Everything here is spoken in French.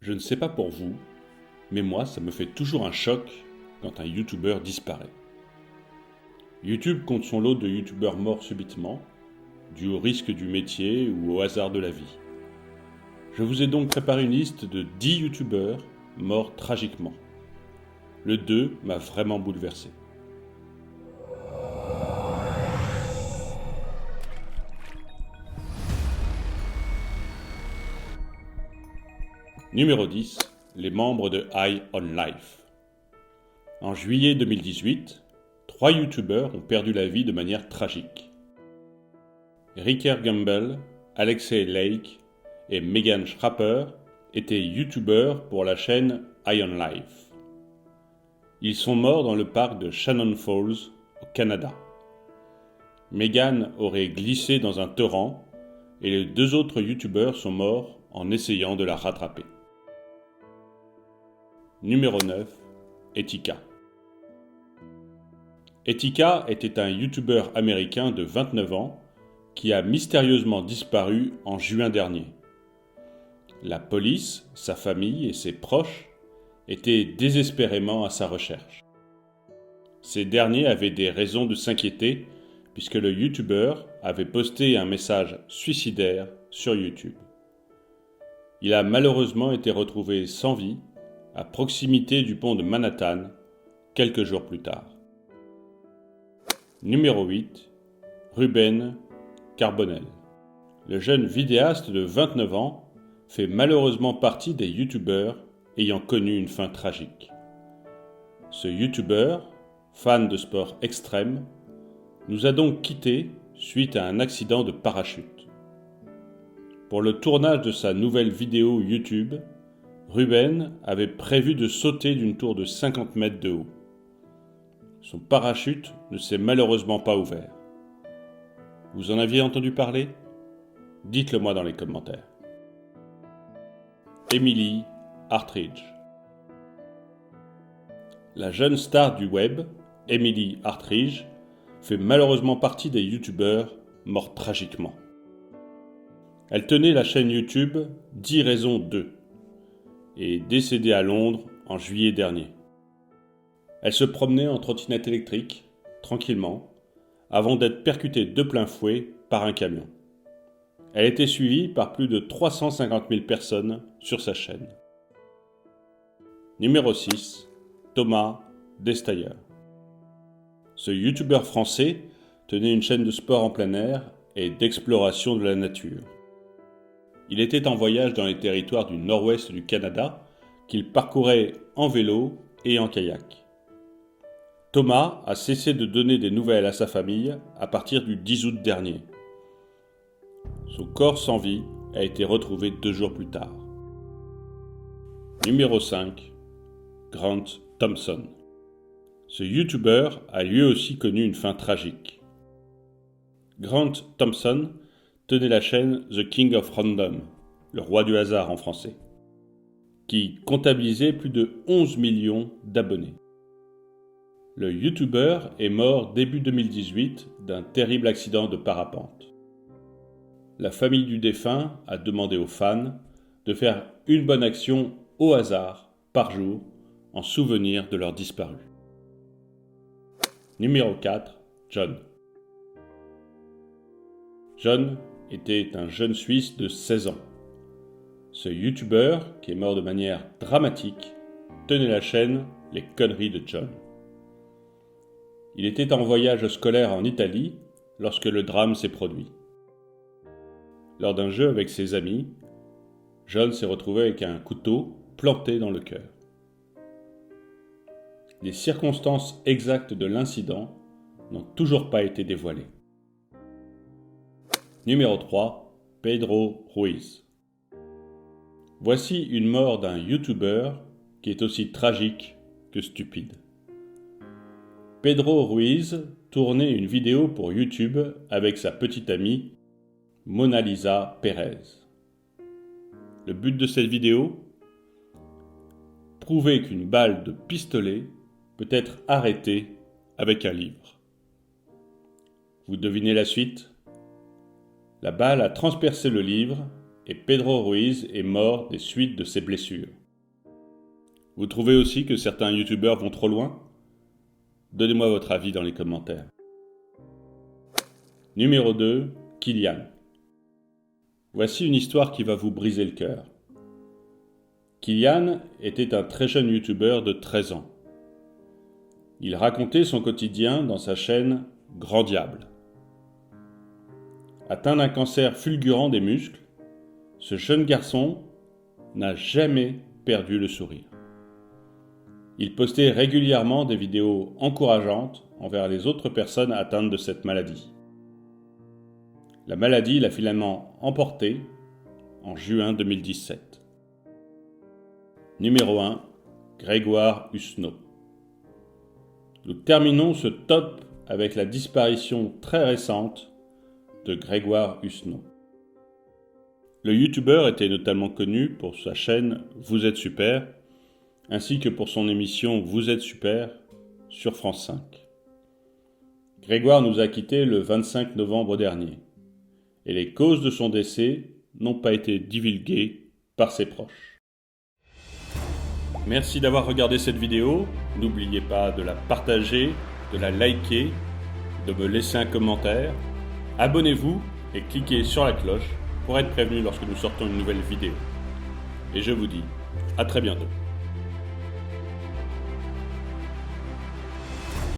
Je ne sais pas pour vous, mais moi, ça me fait toujours un choc quand un youtubeur disparaît. YouTube compte son lot de youtubeurs morts subitement, dû au risque du métier ou au hasard de la vie. Je vous ai donc préparé une liste de 10 youtubeurs morts tragiquement. Le 2 m'a vraiment bouleversé. Numéro 10. Les membres de High on Life. En juillet 2018, 3 youtubeurs ont perdu la vie de manière tragique. Ricker Gamble, Alexei Lake et Megan Schrapper étaient youtubeurs pour la chaîne High on Life. Ils sont morts dans le parc de Shannon Falls, au Canada. Megan aurait glissé dans un torrent et les 2 autres youtubeurs sont morts en essayant de la rattraper. Numéro 9. Etika. Etika était un youtubeur américain de 29 ans qui a mystérieusement disparu en juin dernier. La police, sa famille et ses proches étaient désespérément à sa recherche. Ces derniers avaient des raisons de s'inquiéter puisque le youtubeur avait posté un message suicidaire sur YouTube. Il a malheureusement été retrouvé sans vie à proximité du pont de Manhattan quelques jours plus tard. Numéro 8. Ruben Carbonell. Le jeune vidéaste de 29 ans fait malheureusement partie des youtubeurs ayant connu une fin tragique. Ce youtubeur, fan de sport extrême, nous a donc quittés suite à un accident de parachute. Pour le tournage de sa nouvelle vidéo YouTube, Ruben avait prévu de sauter d'une tour de 50 mètres de haut. Son parachute ne s'est malheureusement pas ouvert. Vous en aviez entendu parler ? Dites-le moi dans les commentaires. Emily Hartridge. La jeune star du web, Emily Hartridge, fait malheureusement partie des youtubeurs morts tragiquement. Elle tenait la chaîne YouTube 10 raisons 2 et est décédée à Londres en juillet dernier. Elle se promenait en trottinette électrique, tranquillement, avant d'être percutée de plein fouet par un camion. Elle était suivie par plus de 350 000 personnes sur sa chaîne. Numéro 6. Thomas Destayer. Ce youtubeur français tenait une chaîne de sport en plein air et d'exploration de la nature. Il était en voyage dans les territoires du nord-ouest du Canada qu'il parcourait en vélo et en kayak. Thomas a cessé de donner des nouvelles à sa famille à partir du 10 août dernier. Son corps sans vie a été retrouvé 2 jours plus tard. Numéro 5. Grant Thompson. Ce youtubeur a lui aussi connu une fin tragique. Grant Thompson tenait la chaîne The King of Random, le roi du hasard en français, qui comptabilisait plus de 11 millions d'abonnés. Le youtubeur est mort début 2018 d'un terrible accident de parapente. La famille du défunt a demandé aux fans de faire une bonne action au hasard par jour en souvenir de leurs disparus. Numéro 4. John. John était un jeune Suisse de 16 ans. Ce youtubeur, qui est mort de manière dramatique, tenait la chaîne Les Conneries de John. Il était en voyage scolaire en Italie lorsque le drame s'est produit. Lors d'un jeu avec ses amis, John s'est retrouvé avec un couteau planté dans le cœur. Les circonstances exactes de l'incident n'ont toujours pas été dévoilées. Numéro 3. Pedro Ruiz. Voici une mort d'un youtubeur qui est aussi tragique que stupide. Pedro Ruiz tournait une vidéo pour YouTube avec sa petite amie Mona Lisa Pérez. Le but de cette vidéo ? Prouver qu'une balle de pistolet peut être arrêtée avec un livre. Vous devinez la suite ? La balle a transpercé le livre et Pedro Ruiz est mort des suites de ses blessures. Vous trouvez aussi que certains youtubeurs vont trop loin ? Donnez-moi votre avis dans les commentaires. Numéro 2, Kylian. Voici une histoire qui va vous briser le cœur. Kylian était un très jeune youtubeur de 13 ans. Il racontait son quotidien dans sa chaîne Grand Diable. Atteint d'un cancer fulgurant des muscles, ce jeune garçon n'a jamais perdu le sourire. Il postait régulièrement des vidéos encourageantes envers les autres personnes atteintes de cette maladie. La maladie l'a finalement emporté en juin 2017. Numéro 1, Grégoire Husneau. Nous terminons ce top avec la disparition très récente de Grégoire Husneau. Le youtubeur était notamment connu pour sa chaîne Vous êtes super, ainsi que pour son émission Vous êtes super sur France 5. Grégoire nous a quittés le 25 novembre dernier, et les causes de son décès n'ont pas été divulguées par ses proches. Merci d'avoir regardé cette vidéo. N'oubliez pas de la partager, de la liker, de me laisser un commentaire. Abonnez-vous et cliquez sur la cloche pour être prévenu lorsque nous sortons une nouvelle vidéo. Et je vous dis à très bientôt.